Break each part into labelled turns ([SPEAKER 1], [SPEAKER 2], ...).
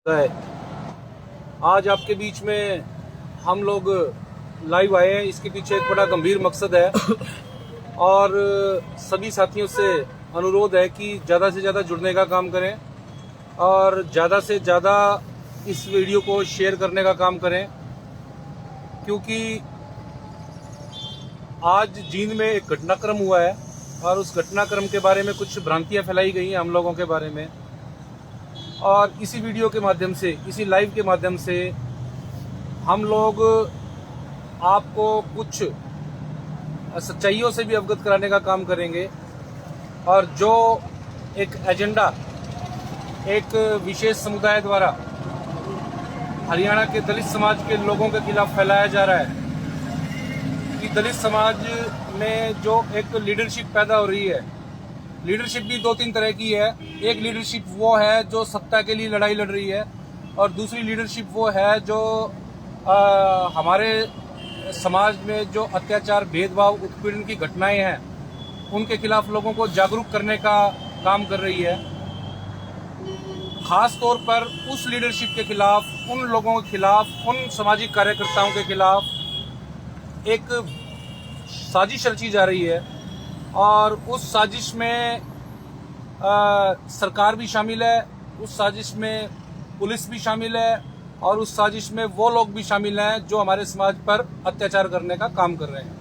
[SPEAKER 1] है। आज आपके बीच में हम लोग लाइव आए हैं। इसके पीछे एक बड़ा गंभीर मकसद है और सभी साथियों से अनुरोध है कि ज़्यादा से ज़्यादा जुड़ने का काम करें और ज़्यादा से ज़्यादा इस वीडियो को शेयर करने का काम करें, क्योंकि आज जींद में एक घटनाक्रम हुआ है और उस घटनाक्रम के बारे में कुछ भ्रांतियां फैलाई गई हैं हम लोगों के बारे में। और इसी वीडियो के माध्यम से, इसी लाइव के माध्यम से हम लोग आपको कुछ सच्चाइयों से भी अवगत कराने का काम करेंगे और जो एक एजेंडा एक विशेष समुदाय द्वारा हरियाणा के दलित समाज के लोगों के खिलाफ फैलाया जा रहा है कि दलित समाज में जो एक लीडरशिप पैदा हो रही है। लीडरशिप भी दो तीन तरह की है। एक लीडरशिप वो है जो सत्ता के लिए लड़ाई लड़ रही है और दूसरी लीडरशिप वो है जो हमारे समाज में जो अत्याचार, भेदभाव, उत्पीड़न की घटनाएं हैं उनके खिलाफ लोगों को जागरूक करने का काम कर रही है। खास तौर पर उस लीडरशिप के खिलाफ, उन लोगों के खिलाफ, उन सामाजिक कार्यकर्ताओं के खिलाफ एक साजिश रची जा रही है और उस साजिश में सरकार भी शामिल है, उस साजिश में पुलिस भी शामिल है और उस साजिश में वो लोग भी शामिल हैं जो हमारे समाज पर अत्याचार करने का काम कर रहे हैं।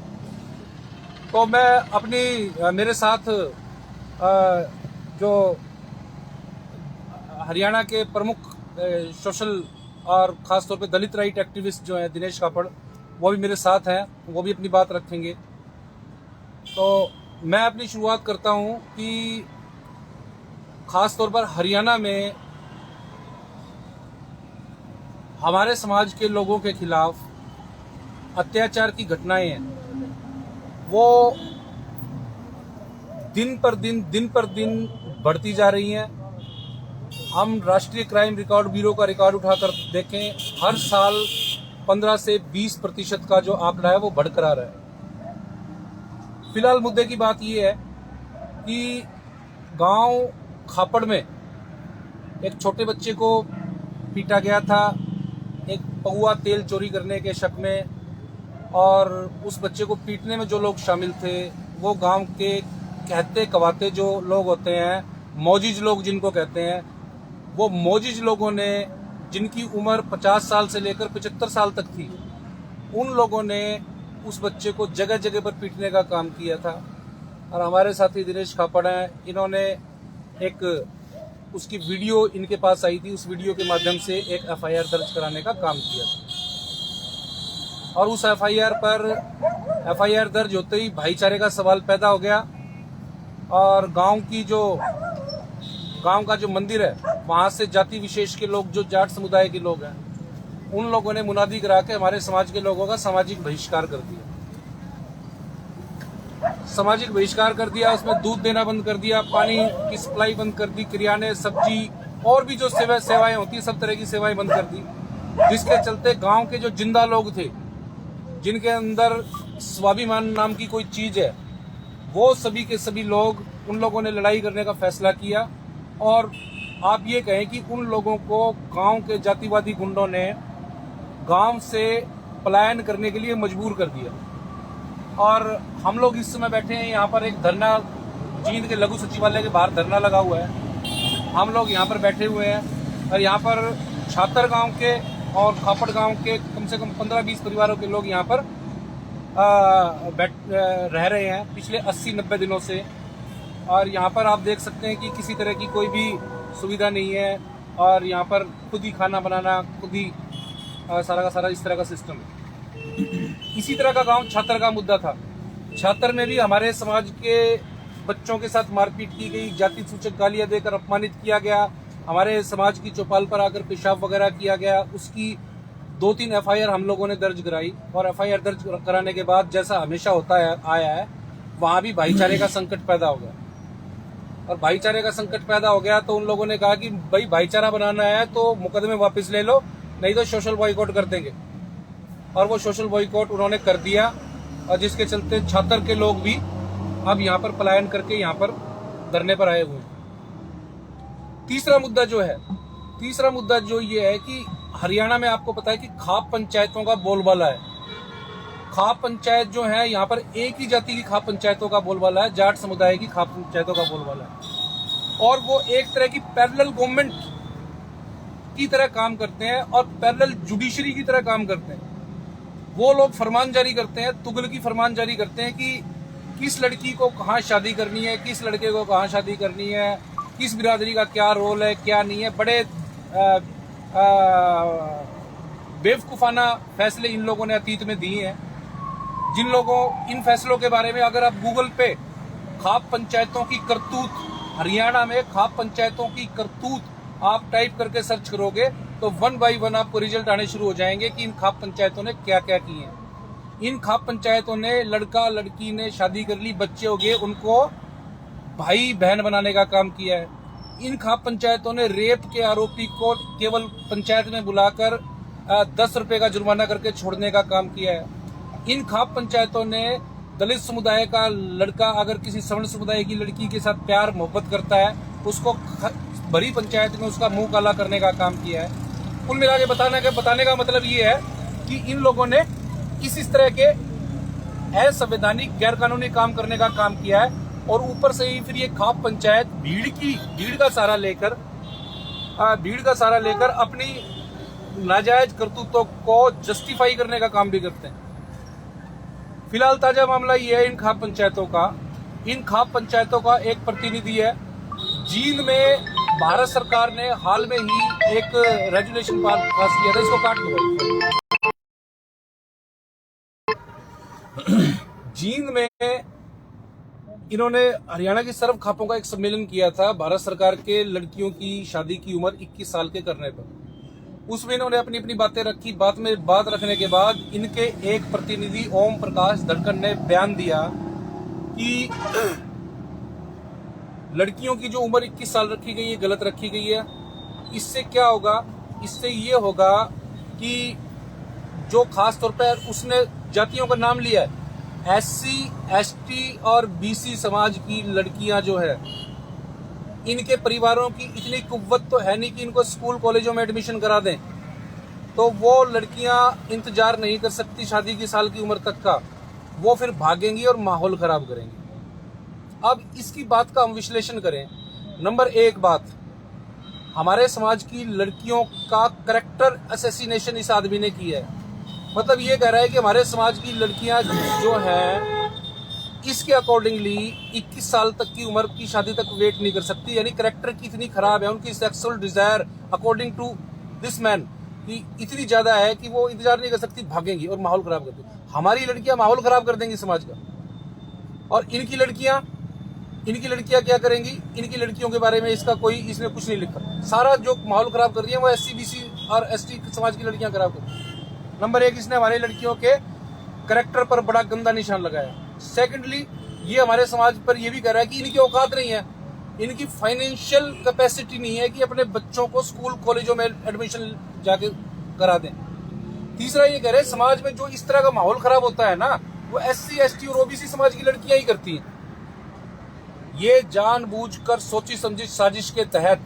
[SPEAKER 1] तो मैं मेरे साथ जो हरियाणा के प्रमुख सोशल और ख़ास तौर पे दलित राइट एक्टिविस्ट जो हैं दिनेश कापड़, वो भी मेरे साथ हैं, वो भी अपनी बात रखेंगे। तो मैं अपनी शुरुआत करता हूं कि ख़ास तौर पर हरियाणा में हमारे समाज के लोगों के खिलाफ अत्याचार की घटनाएं हैं, वो दिन पर दिन बढ़ती जा रही हैं। हम राष्ट्रीय क्राइम रिकॉर्ड ब्यूरो का रिकॉर्ड उठाकर देखें, हर साल 15 से 20% का जो आंकड़ा है वो बढ़कर आ रहा है। फिलहाल मुद्दे की बात यह है कि गांव खापड़ में एक छोटे बच्चे को पीटा गया था एक पौआ तेल चोरी करने के शक में, और उस बच्चे को पीटने में जो लोग शामिल थे वो गांव के कहते कवाते जो लोग होते हैं, मौजिज लोग जिनको कहते हैं, वो मौजिज लोगों ने, जिनकी उम्र 50 साल से लेकर 75 साल तक थी, उन लोगों ने उस बच्चे को जगह जगह पर पीटने का काम किया था। और हमारे साथी दिनेश कापड़ हैं, इन्होंने एक उसकी वीडियो इनके पास आई थी, उस वीडियो के माध्यम से एक एफआईआर दर्ज कराने का काम किया था। और उस एफआईआर दर्ज होते ही भाईचारे का सवाल पैदा हो गया और गांव का जो मंदिर है वहां से जाति विशेष के लोग, जो जाट समुदाय के लोग हैं, उन लोगों ने मुनादी करा के हमारे समाज के लोगों का सामाजिक बहिष्कार कर दिया। उसमें दूध देना बंद कर दिया, पानी की सप्लाई बंद कर दी, किराने, सब्जी और भी जो सेवाएं होती है, सब तरह की सेवाएं बंद कर दी, जिसके चलते गांव के जो जिंदा लोग थे, जिनके अंदर स्वाभिमान नाम की कोई चीज है, वो सभी के सभी लोग, उन लोगों ने लड़ाई करने का फैसला किया। और आप ये कहें कि उन लोगों को गांव के जातिवादी गुंडों ने गांव से पलायन करने के लिए मजबूर कर दिया। और हम लोग इस समय बैठे हैं यहाँ पर, एक धरना जींद के लघु सचिवालय के बाहर धरना लगा हुआ है। हम लोग यहाँ पर बैठे हुए हैं और यहाँ पर छातर गांव के और खापड़ गांव के कम से कम 15-20 परिवारों के लोग यहाँ पर रह रहे हैं पिछले 80-90 दिनों से। और यहाँ पर आप देख सकते हैं कि किसी तरह की कोई भी सुविधा नहीं है और यहाँ पर खुद ही खाना बनाना, खुद ही सारा का सारा इस तरह का सिस्टम है। इसी तरह का गांव छातर का मुद्दा था। छातर में भी हमारे समाज के बच्चों के साथ मारपीट की गई, जाति सूचक गालियां देकर अपमानित किया गया, हमारे समाज की चौपाल पर आकर पेशाब वगैरह किया गया। उसकी 2-3 एफआईआर हम लोगों ने दर्ज कराई और एफआईआर दर्ज कराने के बाद, जैसा हमेशा होता है आया है, वहां भी भाईचारे का संकट पैदा हो गया। और भाईचारे का संकट पैदा हो गया तो उन लोगों ने कहा कि भाई भाईचारा बनाना है तो मुकदमे वापस ले लो, नहीं तो सोशल बॉयकॉट कर देंगे। और वो सोशल बॉयकॉट उन्होंने कर दिया और जिसके चलते छात्र के लोग भी अब यहाँ पर पलायन करके यहाँ पर धरने पर आए हुए हैं। तीसरा मुद्दा जो है, तीसरा मुद्दा जो ये है कि हरियाणा में आपको पता है कि खाप पंचायतों का बोलबाला है। खाप पंचायत जो है, यहाँ पर एक ही जाति की खाप पंचायतों का बोलबाला है, जाट समुदाय की खाप पंचायतों का बोलबाला है। और वो एक तरह की पैरेलल गवर्नमेंट की तरह काम करते हैं और पैरेलल जुडिशरी की तरह काम करते हैं। वो लोग फरमान जारी करते हैं, तुगलकी फरमान जारी करते हैं कि किस लड़की को कहाँ शादी करनी है, किस लड़के को कहाँ शादी करनी है, किस बिरादरी का क्या रोल है, क्या नहीं है। बड़े बेवकूफाना फैसले इन लोगों ने अतीत में दिए हैं, जिन लोगों इन फैसलों के बारे में अगर आप गूगल पे खाप पंचायतों की करतूत, हरियाणा में खाप पंचायतों की करतूत आप टाइप करके सर्च करोगे तो 1 बाय 1 आपको रिजल्ट आने शुरू हो जाएंगे कि इन खाप पंचायतों ने क्या क्या किए हैं। इन खाप पंचायतों ने लड़का लड़की ने शादी कर ली, बच्चे हो गए, उनको भाई बहन बनाने का काम किया है। इन खाप पंचायतों ने रेप के आरोपी को केवल पंचायत में बुलाकर 10 रुपए का जुर्माना करके छोड़ने का काम किया है। इन खाप पंचायतों ने दलित समुदाय का लड़का अगर किसी सवर्ण समुदाय की लड़की के साथ प्यार मोहब्बत करता है, उसको भरी पंचायत में उसका मुंह काला करने का काम किया है। कुल मिला के बताने का मतलब ये है कि इन लोगों ने इस तरह के असंवैधानिक गैर कानूनी काम करने का काम किया है। और ऊपर से ही फिर ये खाप पंचायत भीड़ का सहारा लेकर अपनी नाजायज करतूतों को जस्टिफाई करने का काम भी करते हैं। फिलहाल ताजा मामला ये है इन खाप पंचायतों का। इन खाप पंचायतों का एक प्रतिनिधि है। जींद में भारत सरकार ने हाल में ही एक रेजुलेशन पास किया था, इसको काट दो। जींद में इन्होंने हरियाणा के सर्व खापों का एक सम्मेलन किया था भारत सरकार के लड़कियों की शादी की उम्र 21 साल के करने पर। उसमें इन्होंने अपनी अपनी बातें रखी। बात रखने के बाद इनके एक प्रतिनिधि ओम प्रकाश धनखड़ ने बयान दिया कि लड़कियों की जो उम्र 21 साल रखी गई है गलत रखी गई है। इससे क्या होगा? इससे ये होगा कि जो खास तौर पर उसने जातियों का नाम लिया है, SC, ST और BC समाज की लड़कियां जो है, इनके परिवारों की इतनी कुव्वत तो है नहीं कि इनको स्कूल कॉलेजों में एडमिशन करा दें, तो वो लड़कियां इंतजार नहीं कर सकती शादी की साल की उम्र तक का, वो फिर भागेंगी और माहौल खराब करेंगी। अब इसकी बात का हम विश्लेषण करें। नंबर 1 बात, हमारे समाज की लड़कियों का कैरेक्टर असैसिनेशन इस आदमी ने किया है। मतलब ये कह रहा है कि हमारे समाज की लड़कियां जो है इसके अकॉर्डिंगली 21 साल तक की उम्र की शादी तक वेट नहीं कर सकती। यानी कैरेक्टर की इतनी खराब है, उनकी sexual desire according to this man कि इतनी ज्यादा है कि वो इंतजार नहीं कर सकती, भागेंगी और माहौल खराब कर देंगी। हमारी लड़कियां माहौल खराब कर देंगी समाज का। और इनकी लड़कियां क्या करेंगी? इनकी लड़कियों के बारे में इसने कुछ नहीं लिखा। सारा जो माहौल खराब कर दिया वो SC, BC और ST समाज की लड़कियां खराब कर दी। नंबर 1, इसने हमारी लड़कियों के कैरेक्टर पर बड़ा गंदा निशान लगाया। सेकेंडली, ये हमारे समाज पर ये भी कह रहा है कि इनकी औकात नहीं है, इनकी फाइनेंशियल कैपेसिटी नहीं है कि अपने बच्चों को स्कूल कॉलेजों में एडमिशन जाके करा दें। तीसरा, ये कह रहे हैं समाज में जो इस तरह का माहौल खराब होता है ना, वो SC, ST और OBC समाज की लड़कियां ही करती हैं। ये जानबूझकर सोची समझी साजिश के तहत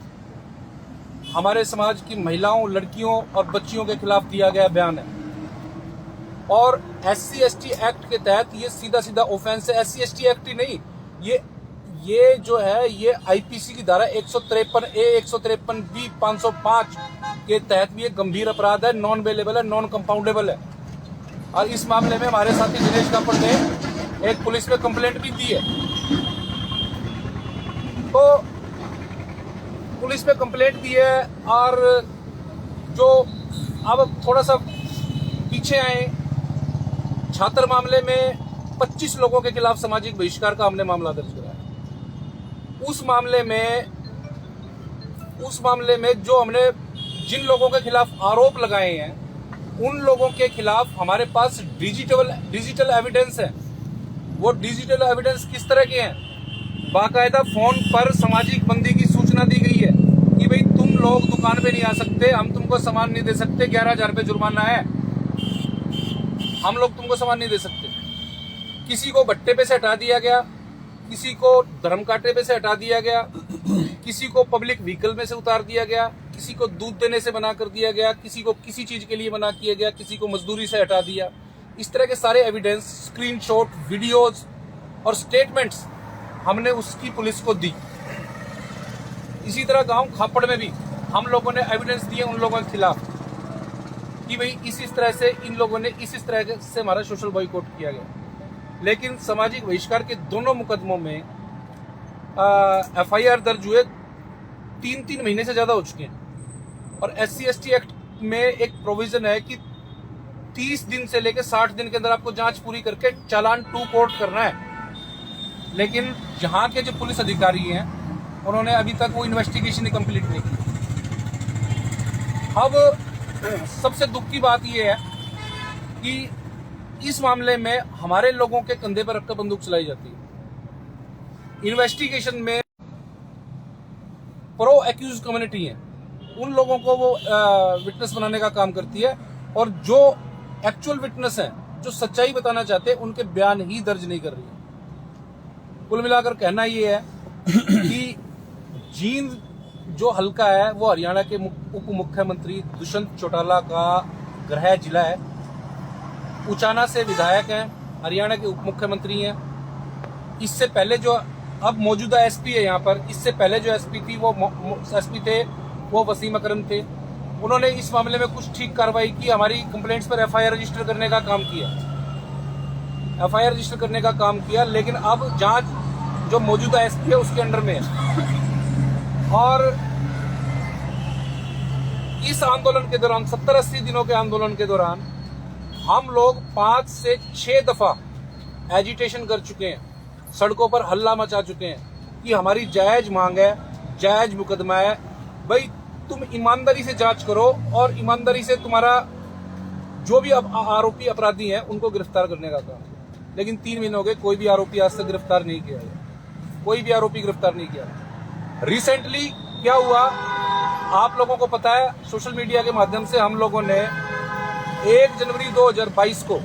[SPEAKER 1] हमारे समाज की महिलाओं, लड़कियों और बच्चियों के खिलाफ दिया गया बयान है। और SC, ST एक्ट के तहत ये सीधा ऑफेंस है। SC, ST एक्ट ही नहीं, ये जो है ये IPC की धारा 153A, 153B, 505 के तहत भी एक गंभीर अपराध है, नॉन बेलेबल है, नॉन कंपाउंडेबल है। और इस मामले में हमारे साथी दिनेश कापड़ ने एक पुलिस में कंप्लेंट भी दी है। तो पुलिस में कंप्लेंट दी है। और जो अब थोड़ा सा पीछे आए, छात्र मामले में 25 लोगों के खिलाफ सामाजिक बहिष्कार का हमने मामला दर्ज कराया। उस मामले में जो हमने जिन लोगों के खिलाफ आरोप लगाए हैं, उन लोगों के खिलाफ हमारे पास डिजिटल एविडेंस है। वो डिजिटल एविडेंस किस तरह के हैं? बाकायदा फोन पर सामाजिक बंदी की सूचना दी गई है कि भाई तुम लोग दुकान पे नहीं आ सकते, हम तुमको सामान नहीं दे सकते, 11,000 रुपये जुर्माना है, हम लोग तुमको सामान नहीं दे सकते। किसी को भट्टे पे से हटा दिया गया, किसी को धर्मकांटे पे से हटा दिया गया, किसी को पब्लिक व्हीकल में से उतार दिया गया, किसी को दूध देने से मना कर दिया गया, किसी को किसी चीज के लिए मना किया गया, किसी को मजदूरी से हटा दिया। इस तरह के सारे एविडेंस, स्क्रीनशॉट, वीडियोज और स्टेटमेंट्स हमने उसकी पुलिस को दी। इसी तरह गांव खापड़ में भी हम लोगों ने एविडेंस दिए उन लोगों के खिलाफ कि भाई इस तरह से इन लोगों ने इस तरह से हमारा सोशल बॉयकॉट किया गया। लेकिन सामाजिक बहिष्कार के दोनों मुकदमों में FIR दर्ज हुए 3-3 महीने से ज्यादा हो चुके हैं। और SC/ST एक्ट में एक प्रोविजन है कि 30 दिन से लेकर 60 दिन के अंदर आपको जांच पूरी करके चालान टू कोर्ट करना है। लेकिन यहाँ के जो पुलिस अधिकारी हैं उन्होंने अभी तक वो इन्वेस्टिगेशन कंप्लीट नहीं की। अब सबसे दुख की बात यह है कि इस मामले में हमारे लोगों के कंधे पर रखकर बंदूक चलाई जाती है। इन्वेस्टिगेशन में प्रो एक्यूज कम्युनिटी है, उन लोगों को वो विटनेस बनाने का काम करती है, और जो एक्चुअल विटनेस है, जो सच्चाई बताना चाहते हैं, उनके बयान ही दर्ज नहीं कर रही है। कुल मिलाकर कहना ये है कि जींद जो हल्का है वो हरियाणा के उप मुख्यमंत्री दुष्यंत चौटाला का गृह जिला है। उचाना से विधायक हैं, हरियाणा के उप मुख्यमंत्री हैं। इससे पहले जो अब मौजूदा एसपी है यहाँ पर, इससे पहले जो एसपी थे वो वसीम अकरम थे। उन्होंने इस मामले में कुछ ठीक कार्रवाई की, हमारी कंप्लेंट्स पर FIR रजिस्टर करने का काम किया, FIR रजिस्टर करने का काम किया। लेकिन अब जांच जो मौजूदा एसपी है उसके अंडर में है। और इस आंदोलन के दौरान, 70-80 दिनों के आंदोलन के दौरान, हम लोग 5 से 6 दफा एजिटेशन कर चुके हैं, सड़कों पर हल्ला मचा चुके हैं कि हमारी जायज मांग है, जायज मुकदमा है, भाई तुम ईमानदारी से जांच करो और ईमानदारी से तुम्हारा जो भी आरोपी अपराधी हैं उनको गिरफ्तार करने का काम। लेकिन 3 महीने हो गए, कोई भी आरोपी आज तक गिरफ्तार नहीं किया है, कोई भी आरोपी गिरफ्तार नहीं किया। रिसेंटली क्या हुआ आप लोगों को पता है, सोशल मीडिया के माध्यम से हम लोगों ने 1 जनवरी 2022 को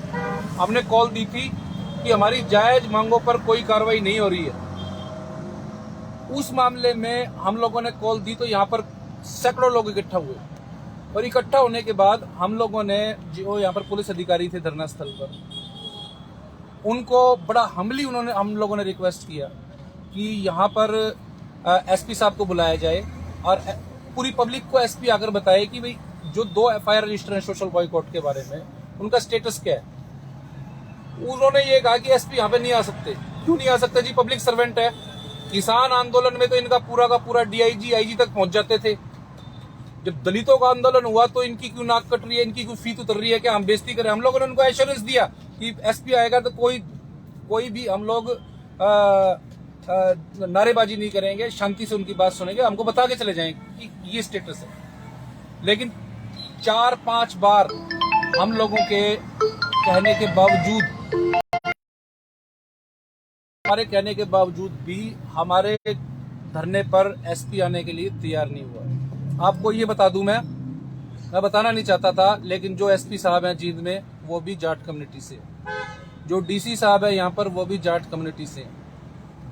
[SPEAKER 1] हमने कॉल दी थी कि हमारी जायज मांगों पर कोई कार्रवाई नहीं हो रही है। उस मामले में हम लोगों ने कॉल दी तो यहाँ पर सैकड़ों लोग इकट्ठा हुए, और इकट्ठा होने के बाद हम लोगों ने, जो यहाँ पर पुलिस अधिकारी थे धरना स्थल पर, उनको बड़ा हम्बली हम लोगों ने रिक्वेस्ट किया कि यहाँ पर एसपी साहब को बुलाया जाए और पूरी पब्लिक को एसपी आकर बताए कि भाई जो 2 FIR रजिस्टर हैं सोशल बॉयकॉट के बारे में, उनका स्टेटस क्या है। उन्होंने ये कहा कि एसपी यहाँ पे नहीं आ सकते। क्यों नहीं आ सकते जी, पब्लिक सर्वेंट है। किसान आंदोलन में तो इनका पूरा का पूरा DIG IG तक पहुंच जाते थे। जब दलितों का आंदोलन हुआ तो इनकी क्यों नाक कट रही है, इनकी क्यों फीत उतर रही है, क्या हम बेइज्जती करें। हम लोगों ने उनको एश्योरेंस दिया कि एसपी आएगा तो कोई भी हम लोग नारेबाजी नहीं करेंगे, शांति से उनकी बात सुनेंगे, हमको बता के चले जाएंगे कि ये स्टेटस है। लेकिन 4-5 बार हम लोगों के कहने के बावजूद, हमारे कहने के बावजूद भी हमारे धरने पर एसपी आने के लिए तैयार नहीं हुआ। आपको ये बता दूं, मैं बताना नहीं चाहता था, लेकिन जो एसपी साहब हैं जींद में वो भी जाट कम्युनिटी से, जो DC साहब है यहाँ पर वो भी जाट कम्युनिटी से,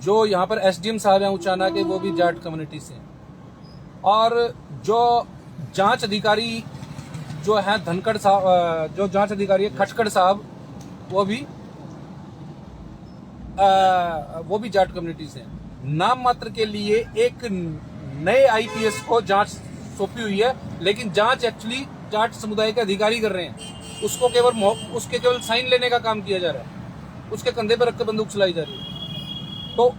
[SPEAKER 1] जो यहाँ पर SDM साहब हैं उचाना के वो भी जाट कम्युनिटी से, और जो जांच अधिकारी जो हैं धनखड़ साहब, जो जांच अधिकारी है खटखड़ साहब, वो भी जाट कम्युनिटी से। नाम मात्र के लिए एक नए IPS को जांच सौंपी हुई है, लेकिन जांच एक्चुअली जाट समुदाय के अधिकारी कर रहे हैं। उसके केवल साइन लेने का काम किया जा रहा है, उसके कंधे पर रखकर बंदूक चलाई जा रही है। तो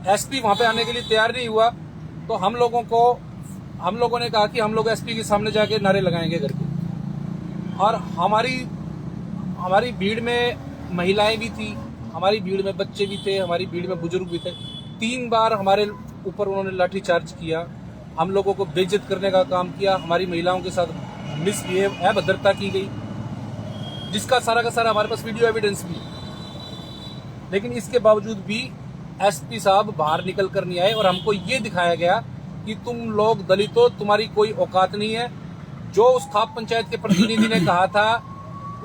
[SPEAKER 1] एसपी वहां पे आने के लिए तैयार नहीं हुआ, तो हम लोगों ने कहा कि हम लोग एसपी के सामने जाके नारे लगाएंगे करके। और हमारी भीड़ में महिलाएं भी थी, हमारी भीड़ में बच्चे भी थे, हमारी भीड़ में बुजुर्ग भी थे। 3 बार हमारे ऊपर उन्होंने लाठीचार्ज किया, हम लोगों को बेइज्जत करने का काम किया, हमारी महिलाओं के साथ मिसबिहेव, अभद्रता की गई, जिसका सारा का सारा हमारे पास वीडियो एविडेंस भी है। लेकिन इसके बावजूद भी एसपी साहब बाहर निकल कर नहीं आए, और हमको ये दिखाया गया कि तुम लोग दलितों, तुम्हारी कोई औकात नहीं है। जो उस खाप पंचायत के प्रतिनिधि ने कहा था,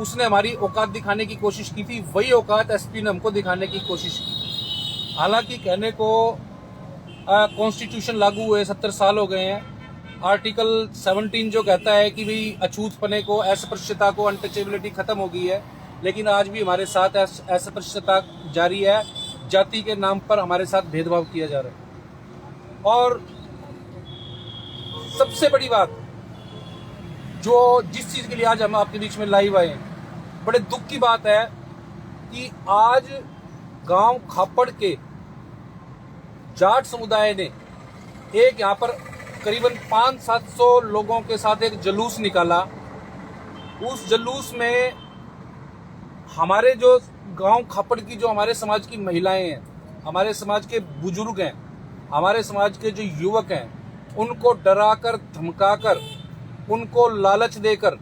[SPEAKER 1] उसने हमारी औकात दिखाने की कोशिश की थी, वही औकात एसपी ने हमको दिखाने की कोशिश की। हालांकि कहने को कॉन्स्टिट्यूशन लागू हुए 70 साल हो गए हैं, आर्टिकल 17 जो कहता है कि भाई अछूतपने को, अस्पृश्यता को, अनटचेबिलिटी खत्म हो गई है, लेकिन आज भी हमारे साथ अस्पृश्यता जारी है। जाति के नाम पर हमारे साथ भेदभाव किया जा रहा है। और सबसे बड़ी बात जो जिस चीज के लिए आज हम आपके बीच में लाइव आए हैं, बड़े दुख की बात है कि आज गांव खापड़ के जाट समुदाय ने एक यहाँ पर करीबन 500-700 लोगों के साथ एक जुलूस निकाला। उस जुलूस में हमारे जो गांव खापड़ की जो हमारे समाज की महिलाएं हैं, हमारे समाज के बुजुर्ग हैं, हमारे समाज के जो युवक हैं, उनको डराकर, धमकाकर, उनको लालच देकर,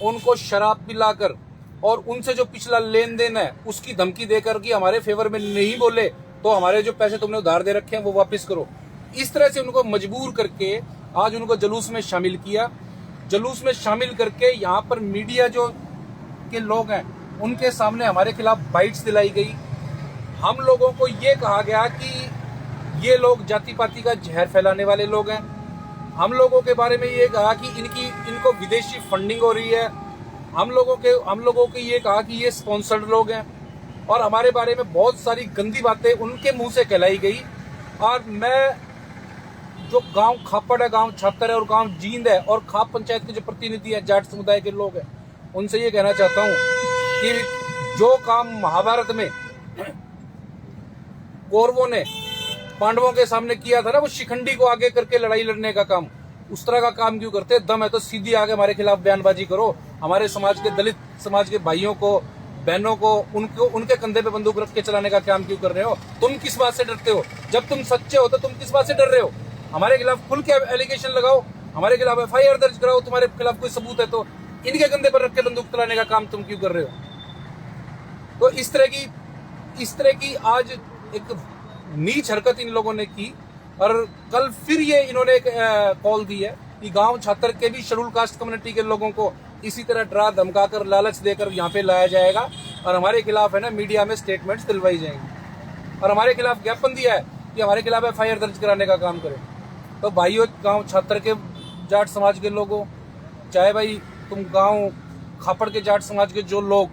[SPEAKER 1] उनको शराब पिलाकर और उनसे जो पिछला लेन देन है उसकी धमकी देकर कि हमारे फेवर में नहीं बोले तो हमारे जो पैसे तुमने उधार दे रखे हैं वो वापस करो, इस तरह से उनको मजबूर करके आज उनको जुलूस में शामिल किया। जुलूस में शामिल करके यहाँ पर मीडिया जो के लोग हैं उनके सामने हमारे खिलाफ बाइट्स दिलाई गई। हम लोगों को ये कहा गया कि ये लोग जाति पाति का जहर फैलाने वाले लोग हैं। हम लोगों के बारे में ये कहा कि इनको विदेशी फंडिंग हो रही है। हम लोगों को ये कहा कि ये स्पॉन्सर्ड लोग हैं और हमारे बारे में बहुत सारी गंदी बातें उनके मुंह से कहलाई गई। और मैं जो गांव खापड़ है, गांव छातर है और गांव जींद है और खाप पंचायत के जो प्रतिनिधि हैं, जाट समुदाय के लोग हैं, उनसे ये कहना चाहता हूं कि जो काम महाभारत में कौरवों ने पांडवों के सामने किया था ना, वो शिखंडी को आगे करके लड़ाई लड़ने का काम, उस तरह का काम क्यों करते? दम है तो सीधी आगे हमारे खिलाफ बयानबाजी करो। हमारे समाज के, दलित समाज के भाइयों को, बहनों को, उनके कंधे पे बंदूक रख के चलाने का काम क्यों कर रहे हो? तुम किस बात से डरते हो? जब तुम सच्चे हो तो तुम किस बात से डर रहे हो? हमारे खिलाफ खुल के एलिगेशन लगाओ, हमारे खिलाफ FIR दर्ज कराओ। तुम्हारे खिलाफ कोई सबूत है तो इनके कंधे पर रख के बंदूक चलाने का काम तुम क्यों कर रहे हो? तो इस तरह की आज एक नीच हरकत इन लोगों ने की। और कल फिर ये इन्होंने एक कॉल दी है कि गांव छात्र के भी शेड्यूल कास्ट कम्युनिटी के लोगों को इसी तरह डरा धमकाकर, लालच देकर यहाँ पे लाया जाएगा और हमारे खिलाफ है ना मीडिया में स्टेटमेंट्स दिलवाई जाएंगी और हमारे खिलाफ ज्ञापन दिया है कि हमारे खिलाफ FIR दर्ज कराने का काम करें। तो भाइयों, गांव छात्र के जाट समाज के लोगों, चाहे भाई तुम गांव खापड़ के जाट समाज के जो लोग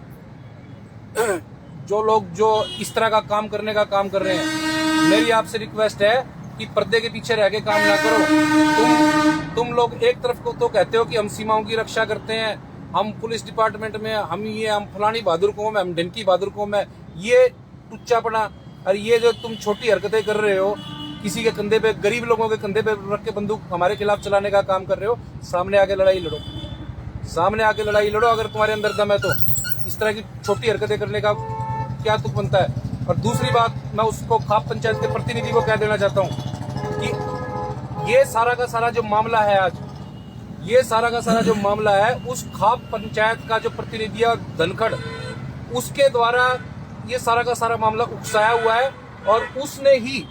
[SPEAKER 1] जो इस तरह का काम करने का काम कर रहे हैं, मेरी आपसे रिक्वेस्ट है कि पर्दे के पीछे रह के काम ना करो। तुम लोग एक तरफ को तो कहते हो कि हम सीमाओं की रक्षा करते हैं, हम पुलिस डिपार्टमेंट में, हम फलानी बहादुर कौम है, हम ढिमकी बहादुर कौम है। ये टुच्चापना और ये जो तुम छोटी हरकतें कर रहे हो, किसी के कंधे पे, गरीब लोगों के कंधे पे रख के बंदूक हमारे खिलाफ चलाने का काम कर रहे हो, सामने आके लड़ाई लड़ो, सामने आके लड़ाई लड़ो अगर तुम्हारे अंदर दम है तो। इस तरह की छोटी हरकतें करने का क्या तुक बनता है? और दूसरी बात, मैं उसको खाप पंचायत के प्रतिनिधि को कह देना चाहता हूं कि ये सारा का सारा जो मामला है आज, ये सारा का सारा जो मामला है उस खाप पंचायत का जो प्रतिनिधि है धनखड़, उसके द्वारा ये सारा का सारा मामला उकसाया हुआ है और उसने ही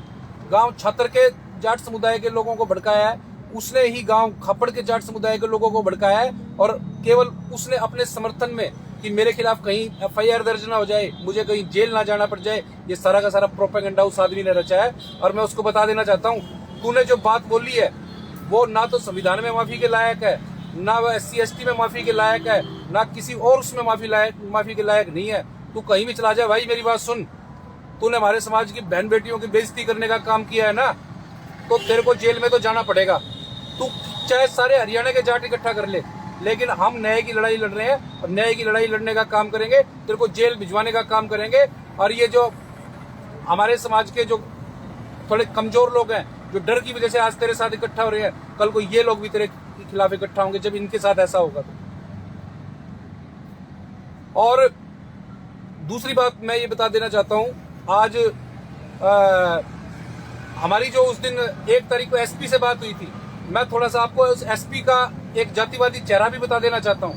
[SPEAKER 1] गांव छात्र के जाट समुदाय के लोगों को भड़काया है, उसने ही गांव खापड़ के जाट समुदाय के लोगों को भड़काया है और केवल उसने अपने समर्थन में कि मेरे खिलाफ कहीं FIR दर्ज ना हो जाए, मुझे कहीं जेल ना जाना पड़ जाए, ये सारा का सारा प्रोपेगेंडा उस आदमी ने रचा है। और मैं उसको बता देना चाहता हूँ, तूने जो बात बोली है वो ना तो संविधान में माफी के लायक है, ना वो SC ST में माफी के लायक है, ना किसी और उसमें माफी के लायक नहीं है। तू कहीं भी चला जाए भाई, मेरी बात सुन, तूने हमारे समाज की बहन बेटियों की बेइज्जती करने का काम किया है ना, तो तेरे को जेल में तो जाना पड़ेगा। तू चाहे सारे हरियाणा के जाट इकट्ठा कर ले, लेकिन हम न्याय की लड़ाई लड़ रहे हैं और न्याय की लड़ाई लड़ने का काम करेंगे, तेरे को जेल भिजवाने का काम करेंगे। और ये जो हमारे समाज के जो थोड़े कमजोर लोग हैं, जो डर की वजह से आज तेरे साथ इकट्ठा हो रहे हैं, कल को ये लोग भी तेरे खिलाफ इकट्ठा होंगे जब इनके साथ ऐसा होगा तो। और दूसरी बात मैं ये बता देना चाहता हूं, आज हमारी जो उस दिन 1 तारीख को SP से बात हुई थी, मैं थोड़ा सा आपको उस SP का एक जातिवादी चेहरा भी बता देना चाहता हूं।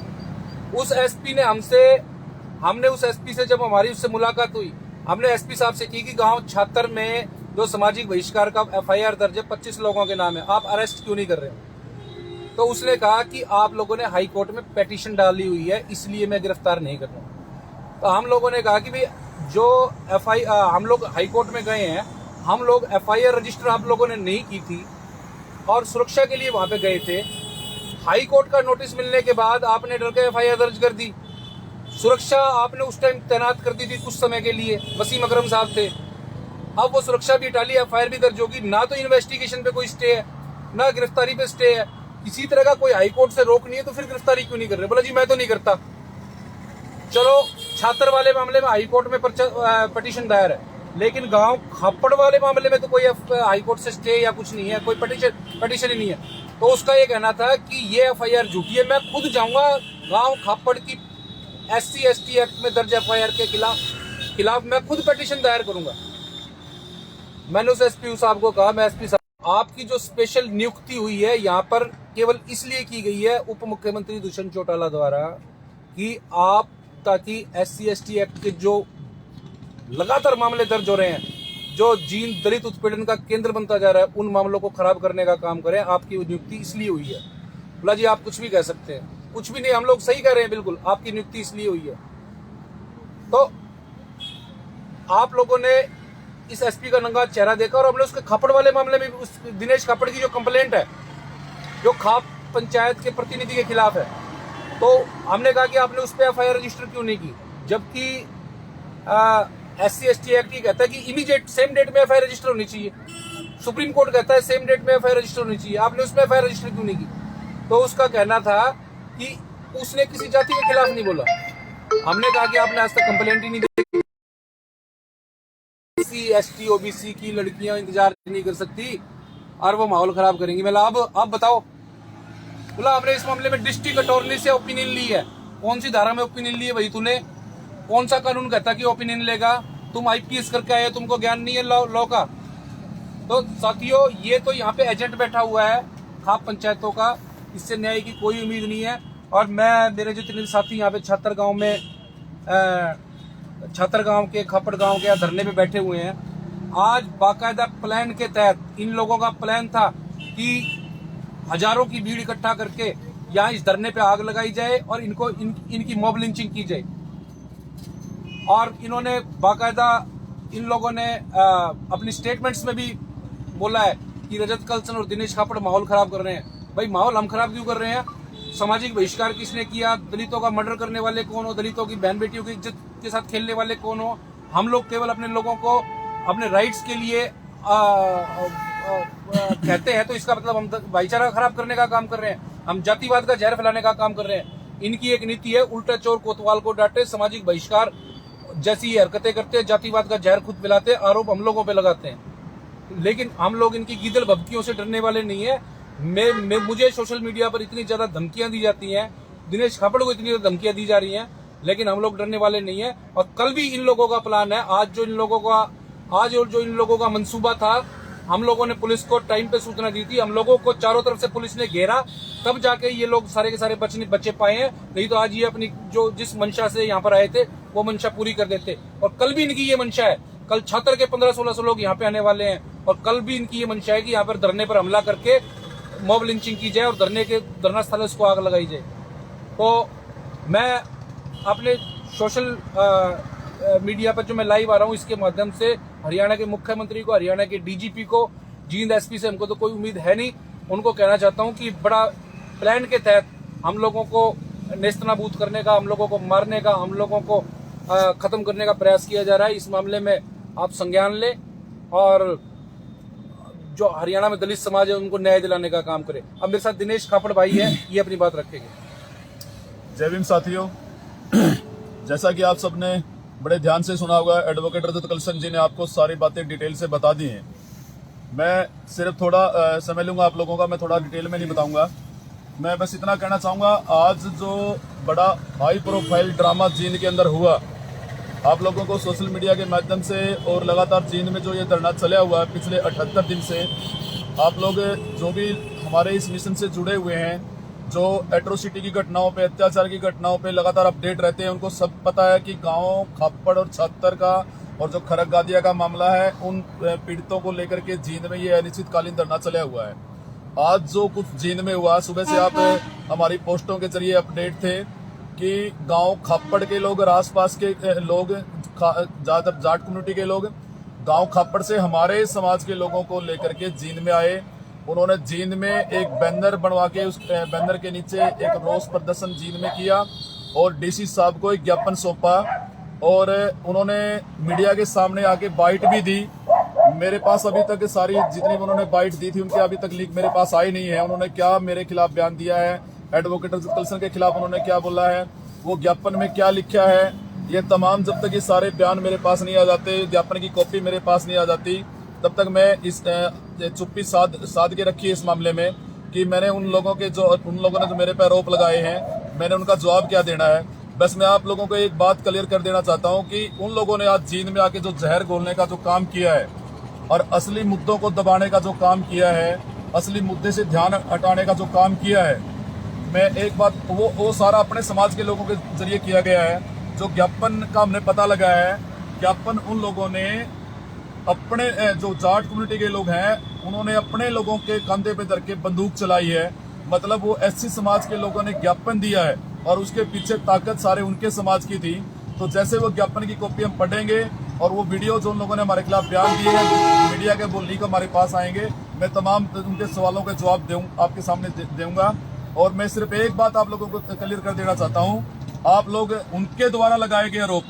[SPEAKER 1] उस SP ने हमने उस SP से जब हमारी उससे मुलाकात हुई, हमने SP साहब से की कि गांव छात्र में जो सामाजिक बहिष्कार का FIR दर्ज है 25 लोगों के नाम है, आप अरेस्ट क्यों नहीं कर रहे हो? तो उसने कहा कि आप लोगों ने हाई कोर्ट में पेटिशन डाली हुई है, इसलिए मैं गिरफ्तार नहीं कर रहा हूं। तो हम लोगों ने कहा कि भाई जो हम लोग हाई कोर्ट में गए हैं, हम लोग FIR रजिस्टर आप लोगों ने नहीं की थी, और सुरक्षा के लिए वहां पे गए थे। हाई कोर्ट का नोटिस मिलने के बाद आपने डर के एफआईआर दर्ज कर दी। सुरक्षा आपने उस टाइम तैनात कर दी थी कुछ समय के लिए, वसीम अकरम साहब थे। अब वो सुरक्षा भी हटा ली, एफआईआर भी दर्ज होगी। ना तो इन्वेस्टिगेशन पे कोई स्टे है, ना गिरफ्तारी पे स्टे है। किसी तरह का कोई हाई कोर्ट से रोक नहीं है, तो फिर गिरफ्तारी क्यों नहीं कर रहे? बोला जी मैं तो नहीं करता। चलो छात्र वाले मामले में हाई कोर्ट में पटिशन दायर है, लेकिन गांव खापड़ वाले मामले में तो कोई हाई कोर्ट से स्टे या कुछ नहीं है, कोई पटिशन ही नहीं है। तो उसका ये कहना था कि ये एफआईआर झूठी है। मैं खुद जाऊंगा गांव खापड़ की SC ST एक्ट में दर्ज एफआईआर के खिलाफ मैं खुद पटिशन दायर करूंगा। मैंने उस एसपी साहब को कहा, मैं एसपी साहब आपकी जो स्पेशल नियुक्ति हुई है यहाँ पर केवल इसलिए की गई है उप मुख्यमंत्री दुष्यंत चौटाला द्वारा कि आप ताकि SC ST एक्ट के जो लगातार मामले दर्ज हो रहे हैं, जो जीन दलित उत्पीड़न का केंद्र बनता जा रहा है, उन मामलों को खराब करने का काम करें। आपकी नियुक्ति इसलिए हुई है। बोला जी आप कुछ भी कह सकते हैं, कुछ भी नहीं, हम लोग सही कह रहे हैं, बिल्कुल आपकी नियुक्ति इसलिए हुई है। तो आप लोगों ने इस एसपी का नंगा चेहरा देखा और हमने उसके खापड़ वाले मामले में उस दिनेश खापड़ की जो कंप्लेंट है, जो खाप पंचायत के प्रतिनिधि के खिलाफ है, तो हमने कहा कि आपने उस पर एफआईआर रजिस्टर क्यों नहीं की, जबकि SC ST एक्ट ही कहता है कि इमीडिएट सेम डेट में एफआईआर रजिस्टर होनी चाहिए। सुप्रीम कोर्ट कहता है सेम डेट में एफआईआर रजिस्टर होनी चाहिए, आपने उसमें एफआईआर रजिस्टर क्यों नहीं की? तो उसका कहना था कि उसने किसी जाति के खिलाफ नहीं बोला। हमने कहा कि आपने आज तक कंप्लेंट ही नहीं दी। SC ST OBC की लड़कियां इंतजार नहीं कर सकती और वो माहौल खराब करेंगी। मैं अब बताओ। बोला हमने इस मामले में डिस्ट्रिक्ट अटॉर्नी से ओपिनियन ली है। कौन सी धारा में ओपिनियन ली है भाई तूने? कौन सा कानून कहता कि ओपिनियन लेगा? तुम IPS करके आए, तुमको ज्ञान नहीं है लॉ का? तो साथियों, ये तो यहाँ पे एजेंट बैठा हुआ है खाप पंचायतों का, इससे न्याय की कोई उम्मीद नहीं है। और मैं, मेरे जितने साथी यहाँ पे छात्र गांव के खापड़ गांव के धरने पे बैठे हुए हैं, आज बाकायदा प्लान के तहत इन लोगों का प्लान था कि हजारों की भीड़ इकट्ठा करके यहाँ इस धरने पे आग लगाई जाए और इनकी मॉब लिंचिंग की जाए। और इन्होंने बाकायदा, इन लोगों ने अपनी स्टेटमेंट्स में भी बोला है कि रजत कलसन और दिनेश खापड़ माहौल खराब कर रहे हैं। भाई माहौल हम खराब क्यों कर रहे हैं? सामाजिक बहिष्कार किसने किया? दलितों का मर्डर करने वाले कौन हो? दलितों की बहन बेटियों की इज्जत के साथ खेलने वाले कौन हो? हम लोग केवल अपने लोगों को अपने राइट्स के लिए कहते हैं, तो इसका मतलब हम भाईचारा खराब करने का काम कर रहे हैं, हम जातिवाद का जहर फैलाने का काम कर रहे हैं। इनकी एक नीति है, उल्टा चोर कोतवाल को डांटे, सामाजिक बहिष्कार जैसी हरकतें करते हैं, जातिवाद का जहर खुद फैलाते हैं, आरोप हम लोगों पे लगाते हैं। लेकिन हम लोग इनकी गीदड़ भभकियों से डरने वाले नहीं है। मुझे सोशल मीडिया पर इतनी ज्यादा धमकियां दी जाती हैं, दिनेश खापड़ को इतनी ज्यादा धमकियां दी जा रही हैं, लेकिन हम लोग डरने वाले नहीं है। और कल भी इन लोगों का प्लान है, आज जो इन लोगों का मंसूबा था, हम लोगों ने पुलिस को टाइम पे सूचना दी थी, हम लोगों को चारों तरफ से पुलिस ने घेरा, तब जाके ये लोग सारे के सारे बच्चे पाए हैं। नहीं तो आज ये अपनी जो जिस मंशा से यहाँ पर आए थे वो मंशा पूरी कर देते। और कल भी इनकी ये मंशा है, कल छात्र के 1500-1600 लोग यहाँ पे आने वाले हैं, और कल भी इनकी ये मंशा है कि यहाँ पर धरने पर हमला करके मॉब लिंचिंग की जाए और धरना स्थल को आग लगाई जाए। तो मैं अपने सोशल मीडिया पर जो मैं लाइव आ रहा हूँ, इसके माध्यम से हरियाणा के मुख्यमंत्री को, हरियाणा के DGP को, जींद SP से हमको तो कोई उम्मीद है नहीं, उनको कहना चाहता हूँ कि बड़ा प्लान के तहत हम लोगों को नेस्तनाबूद करने का, हम लोगों को मारने का, हम लोगों को खत्म करने का प्रयास किया जा रहा है। इस मामले में आप संज्ञान लें और जो हरियाणा में दलित समाज है उनको न्याय दिलाने का काम करें। अब मेरे साथ दिनेश खापड़ भाई है, ये अपनी बात रखेंगे।
[SPEAKER 2] जय भीम साथियों, जैसा कि आप सबने बड़े ध्यान से सुना होगा, एडवोकेट रजत कलसन जी ने आपको सारी बातें डिटेल से बता दी हैं। मैं सिर्फ थोड़ा समय लूंगा आप लोगों का, मैं थोड़ा डिटेल में नहीं बताऊंगा। मैं बस इतना कहना चाहूंगा, आज जो बड़ा हाई प्रोफाइल ड्रामा जींद के अंदर हुआ, आप लोगों को सोशल मीडिया के माध्यम से और लगातार जींद में जो ये धरना चला हुआ है पिछले 78 दिन से, आप लोग जो भी हमारे इस मिशन से जुड़े हुए हैं, जो एट्रोसिटी की घटनाओं पे, अत्याचार की घटनाओं पे लगातार अपडेट रहते हैं, उनको सब पता है कि गांव खापड़ और छात्र का और जो खरक गादिया का मामला है, उन पीड़ितों को लेकर के जींद में ये अनिश्चितकालीन धरना चला हुआ है। आज जो कुछ जींद में हुआ, सुबह से आप हमारी पोस्टों के जरिए अपडेट थे कि गांव खापड़ के लोग और आसपास के लोग, ज्यादातर जाट कम्युनिटी के लोग गांव खापड़ से हमारे समाज के लोगों को लेकर के जींद में आए उन्होंने जींद में एक बैनर बनवा के उस बैनर के नीचे एक रोष प्रदर्शन जींद में किया और डीसी साहब को एक ज्ञापन सौंपा और उन्होंने मीडिया के सामने आके बाइट भी दी। मेरे पास अभी तक सारी जितनी भी उन्होंने बाइट दी थी उनके अभी तक लीक मेरे पास आई नहीं है। उन्होंने क्या मेरे खिलाफ बयान दिया है, एडवोकेट रजत कलसन के खिलाफ उन्होंने क्या बोला है, वो ज्ञापन में क्या लिखा है, ये तमाम जब तक ये सारे बयान मेरे पास नहीं आ जाते, ज्ञापन की कॉपी मेरे पास नहीं आ जाती, तब तक मैं इस चुप्पी साध के रखी है इस मामले में कि मैंने उन लोगों ने जो मेरे पे आरोप लगाए हैं मैंने उनका जवाब क्या देना है। बस मैं आप लोगों को एक बात क्लियर कर देना चाहता हूं कि उन लोगों ने आज जींद में आके जो जहर घोलने का जो काम किया है और असली मुद्दों को दबाने का जो काम किया है, असली मुद्दे से ध्यान हटाने का जो काम किया है, मैं एक बात वो सारा अपने समाज के लोगों के जरिए किया गया है। जो ज्ञापन का हमने पता लगाया है, ज्ञापन उन लोगों ने अपने जो जाट कम्युनिटी के लोग हैं उन्होंने अपने लोगों के कंधे पे धर के बंदूक चलाई है। मतलब वो एससी समाज के लोगों ने ज्ञापन दिया है और उसके पीछे ताकत सारे उनके समाज की थी। तो जैसे वो ज्ञापन की कॉपी हम पढ़ेंगे और वो वीडियो जो उन लोगों ने हमारे खिलाफ बयान दिए हैं मीडिया के वो लीक हमारे पास आएंगे, मैं तमाम उनके सवालों के जवाब आपके सामने दूंगा। और मैं सिर्फ एक बात आप लोगों को क्लियर कर देना चाहता हूँ, आप लोग उनके द्वारा लगाए गए आरोप,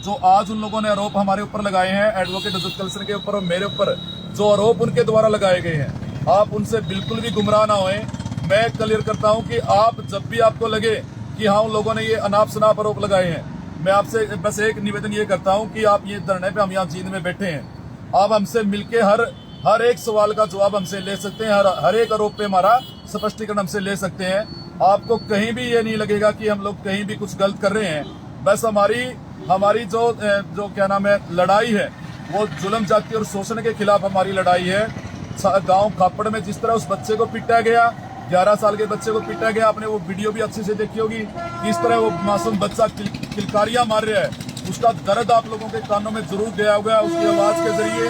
[SPEAKER 2] जो आज उन लोगों ने आरोप हमारे ऊपर लगाए हैं, एडवोकेट रजत कलसन के ऊपर और मेरे ऊपर जो आरोप उनके द्वारा लगाए गए हैं, आप उनसे बिल्कुल भी गुमराह ना होए। मैं क्लियर करता हूं कि आप जब भी आपको लगे कि हाँ उन लोगों ने ये अनाप शनाप आरोप लगाए हैं, मैं आपसे बस एक निवेदन ये करता हूं कि आप ये धरने पे हम यहाँ जींद में बैठे हैं, आप हमसे मिलके हर एक सवाल का जवाब हमसे ले सकते हैं, हर एक आरोप पे हमारा स्पष्टीकरण हमसे ले सकते हैं। आपको कहीं भी ये नहीं लगेगा कि हम लोग कहीं भी कुछ गलत कर रहे हैं। बस हमारी जो क्या नाम है लड़ाई है वो जुल्म जाति और शोषण के खिलाफ हमारी लड़ाई है। गांव खापड़ में जिस तरह उस बच्चे को पीटा गया, 11 साल के बच्चे को पीटा गया, आपने वो वीडियो भी अच्छे से देखी होगी, किस तरह वो मासूम बच्चा किलकारियां मार रहा है, उसका दर्द आप लोगों के कानों में जरूर गया होगा उसकी आवाज के जरिए।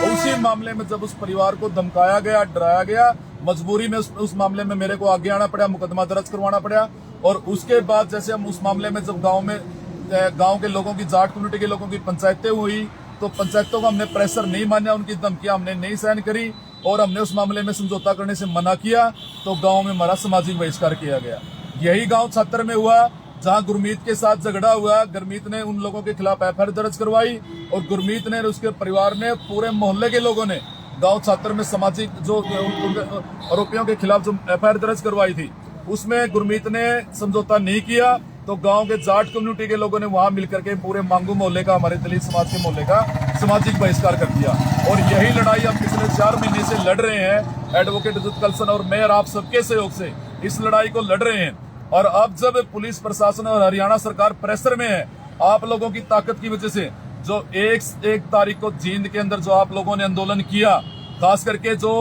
[SPEAKER 2] उसी मामले में जब उस परिवार को धमकाया गया, डराया गया, मजबूरी में उस मामले में मेरे को आगे आना पड़ा, मुकदमा दर्ज करवाना पड़ा। और उसके बाद जैसे हम उस मामले में जब गांव के लोगों की, जाट कम्युनिटी के लोगों की पंचायतें हुई तो पंचायतों का हमने प्रेशर नहीं माना, उनकी धमकियां हमने नहीं सहन करी और हमने उस मामले में समझौता करने से मना किया। तो गांव में हमारा सामाजिक बहिष्कार किया गया। यही गांव छात्र में हुआ जहां गुरमीत के साथ झगड़ा हुआ, गुरमीत ने उन लोगों के खिलाफ एफआईआर दर्ज करवाई और गुरमीत ने, उसके परिवार ने, पूरे मोहल्ले के लोगों ने गांव छात्र में सामाजिक जो आरोपियों के खिलाफ जो एफआईआर दर्ज करवाई थी उसमें गुरमीत ने समझौता नहीं किया। तो गांव के जाट कम्युनिटी के लोगों ने वहां मिलकर के पूरे मांगू मोहल्ले का, हमारे दलित समाज के मोहल्ले का सामाजिक बहिष्कार कर दिया। और यही लड़ाई हम पिछले 4 महीने से लड़ रहे हैं, एडवोकेट रजत कलसन और मैं और आप सबके सहयोग से इस लड़ाई को लड़ रहे हैं। और अब जब पुलिस प्रशासन और हरियाणा सरकार प्रेशर में है, आप लोगों की ताकत की वजह से, जो एक तारीख को जींद के अंदर जो आप लोगों ने आंदोलन किया, खास करके जो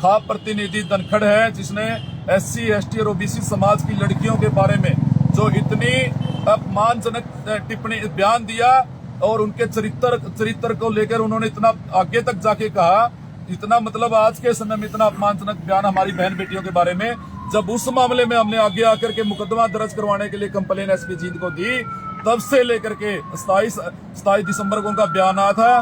[SPEAKER 2] खाप प्रतिनिधि धनखड़ है जिसने SC ST और OBC समाज की लड़कियों के बारे में जो इतनी अपमानजनक टिप्पणी बयान दिया और उनके चरित्र को लेकर उन्होंने इतना आगे तक जाके कहा, इतना मतलब आज के समय में इतना अपमानजनक बयान हमारी बहन बेटियों के बारे में, जब उस मामले में हमने आगे आकर के मुकदमा दर्ज करवाने के लिए कंप्लेन SP जींद को दी, तब से लेकर के 27 दिसंबर को उनका बयान आया था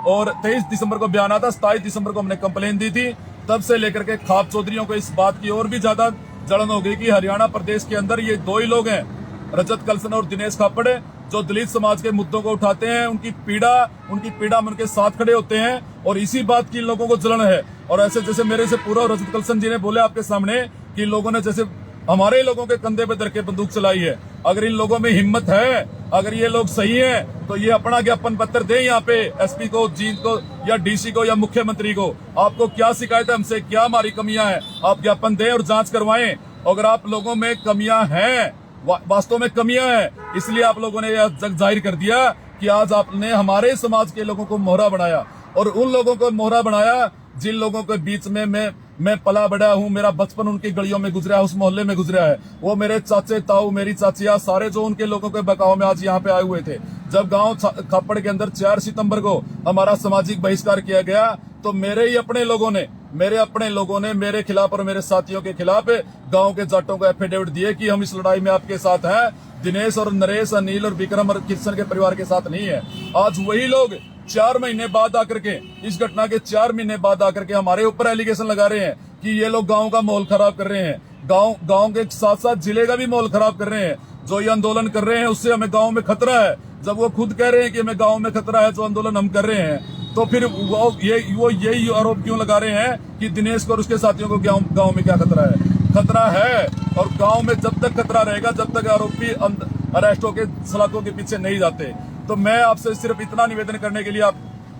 [SPEAKER 2] और 23 दिसंबर को बयान आया था, 27 दिसंबर को हमने कंप्लेन दी थी। तब से लेकर के खाप चौधरियों को इस बात की और भी ज्यादा जलन हो गई कि हरियाणा प्रदेश के अंदर ये 2 ही लोग हैं, रजत कलसन और दिनेश खापड़, जो दलित समाज के मुद्दों को उठाते हैं, उनकी पीड़ा में उनके साथ खड़े होते हैं और इसी बात की इन लोगों को जलन है। और ऐसे जैसे मेरे से पूरा रजत कलसन जी ने बोले आपके सामने कि इन लोगों ने जैसे हमारे लोगों के कंधे पे धर के बंदूक चलाई है। अगर इन लोगों में हिम्मत है, अगर ये लोग सही हैं, तो ये अपना ज्ञापन पत्र दें यहाँ पे SP को, जींद को या DC को या मुख्यमंत्री को। आपको क्या शिकायत है हमसे, क्या हमारी कमियां हैं, आप ज्ञापन दें और जांच करवाएं। अगर आप लोगों में कमियां हैं, वास्तव में कमियां हैं, इसलिए आप लोगों ने यह जग जाहिर कर दिया कि आज आपने हमारे समाज के लोगों को मोहरा बनाया और उन लोगों को मोहरा बनाया जिन लोगों के बीच में मैं पला बड़ा हूं, मेरा बचपन उनकी गलियों में गुजरा है, उस मोहल्ले में गुजरा है। वो मेरे चाचे ताऊ, मेरी चाचिया, सारे जो उनके लोगों के बकाव में आज यहाँ पे आए हुए थे। जब गांव खापड़ के अंदर 4 सितंबर को हमारा सामाजिक बहिष्कार किया गया, तो मेरे अपने लोगों ने मेरे खिलाफ और मेरे साथियों के खिलाफ गांव के जाटों को एफिडेविट दिए कि हम इस लड़ाई में आपके साथ हैं, दिनेश और नरेश, अनिल और विक्रम और किशन के परिवार के साथ नहीं है। आज वही लोग 4 महीने बाद आकर के, इस घटना के 4 महीने बाद आकर के हमारे ऊपर एलिगेशन लगा रहे हैं कि ये लोग गांव का माहौल खराब कर रहे हैं, गांव के साथ साथ जिले का भी माहौल खराब कर रहे हैं। जो ये आंदोलन कर रहे हैं उससे हमें गांव में खतरा है। जब वो खुद कह रहे हैं कि हमें गांव में खतरा है, जो आंदोलन हम कर रहे हैं, तो फिर वो यही आरोप क्यों लगा रहे हैं कि दिनेश को और उसके साथियों को गांव में क्या खतरा है? खतरा है, और गांव में जब तक खतरा रहेगा, जब तक आरोपी अरेस्ट होकर सलाखों के पीछे नहीं जाते। तो मैं आपसे सिर्फ इतना निवेदन करने के लिए,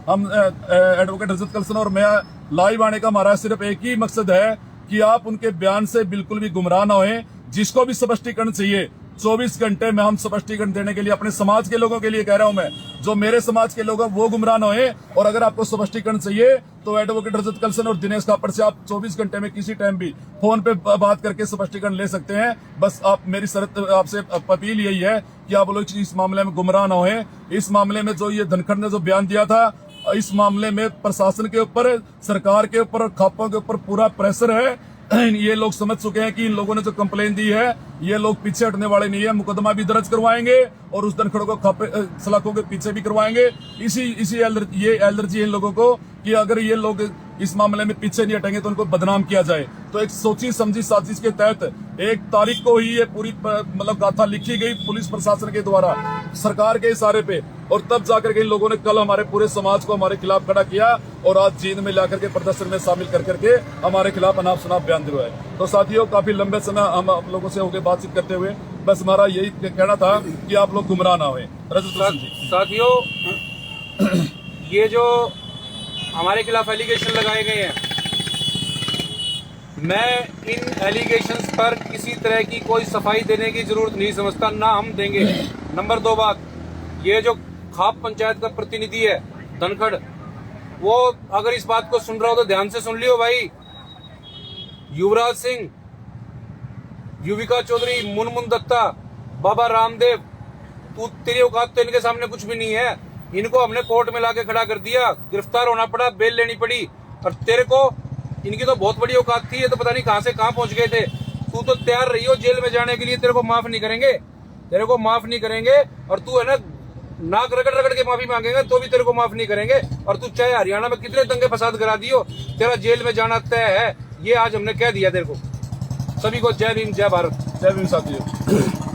[SPEAKER 2] हम एडवोकेट रजत कलसन और मैं लाइव आने का हमारा सिर्फ एक ही मकसद है कि आप उनके बयान से बिल्कुल भी गुमराह ना होए। जिसको भी स्पष्टीकरण चाहिए 24 घंटे में हम स्पष्टीकरण देने के लिए, अपने समाज के लोगों के लिए कह रहा हूं मैं, जो मेरे समाज के लोग हैं वो गुमराह न होए। और अगर आपको स्पष्टीकरण चाहिए तो एडवोकेट रजत कलसन और दिनेश कापड़ से आप 24 घंटे में किसी टाइम भी फोन पे बात करके स्पष्टीकरण ले सकते हैं। बस आप मेरी शर्त आपसे अपील यही है कि आप लोग इस मामले में गुमराह न होए। इस मामले में जो ये धनखड़ ने जो बयान दिया था, इस मामले में प्रशासन के ऊपर, सरकार के ऊपर और खापों के ऊपर पूरा प्रेशर है। ये लोग समझ चुके हैं कि इन लोगों ने जो कंप्लेन दी है, ये लोग पीछे हटने वाले नहीं है। मुकदमा भी दर्ज करवाएंगे और उस धनखड़ को सलाखों के पीछे भी करवाएंगे। इसी एलर्जी है इन लोगों को कि अगर ये लोग इस मामले में पीछे नहीं हटेंगे तो उनको बदनाम किया जाए। तो एक सोची समझी साजिश के तहत 1 तारीख को ही ये पूरी मतलब गाथा लिखी गई पुलिस प्रशासन के द्वारा, सरकार के इशारे पे, और तब जाकर के इन लोगों ने कल हमारे पूरे समाज को हमारे खिलाफ खड़ा किया और आज जींद में लाकर के प्रदर्शन में शामिल करके हमारे खिलाफ अनाप शनाप बयान दिलवाए। तो साथियों, काफी लंबे समय हम आप लोगों से होकर बातचीत करते हुए बस हमारा यही कहना था कि आप लोग गुमराह ना हुए।
[SPEAKER 1] साथियों, ये जो हमारे खिलाफ एलिगेशन लगाए गए हैं, मैं इन एलिगेशंस पर किसी तरह की कोई सफाई देने की जरूरत नहीं समझता, ना हम देंगे। नंबर 2 बात, ये जो खाप पंचायत का प्रतिनिधि है धनखड़, वो अगर इस बात को सुन रहा हो तो ध्यान से सुन लियो भाई। युवराज सिंह, युविका चौधरी, मुनमुन दत्ता, बाबा रामदेव, तेरी औकात तो इनके सामने कुछ भी नहीं है। इनको हमने कोर्ट में लाके खड़ा कर दिया, गिरफ्तार होना पड़ा, बेल लेनी पड़ी, और तेरे को, इनकी तो बहुत बड़ी औकात थी, ये तो पता नहीं कहां से कहां पहुंच गए थे। तू तो तैयार रही हो जेल में जाने के लिए, तेरे को माफ नहीं करेंगे, तेरे को माफ नहीं करेंगे। और तू है ना, नाक रगड़ रगड़ के माफी मांगेगा तो भी तेरे को माफ नहीं करेंगे। और तू चाहे हरियाणा में कितने दंगे फसाद करा दियो, तेरा जेल में जाना तय है। ये आज हमने कह दिया तेरे को। सभी को जय भीम, जय भारत।
[SPEAKER 2] जय भीम साथियों।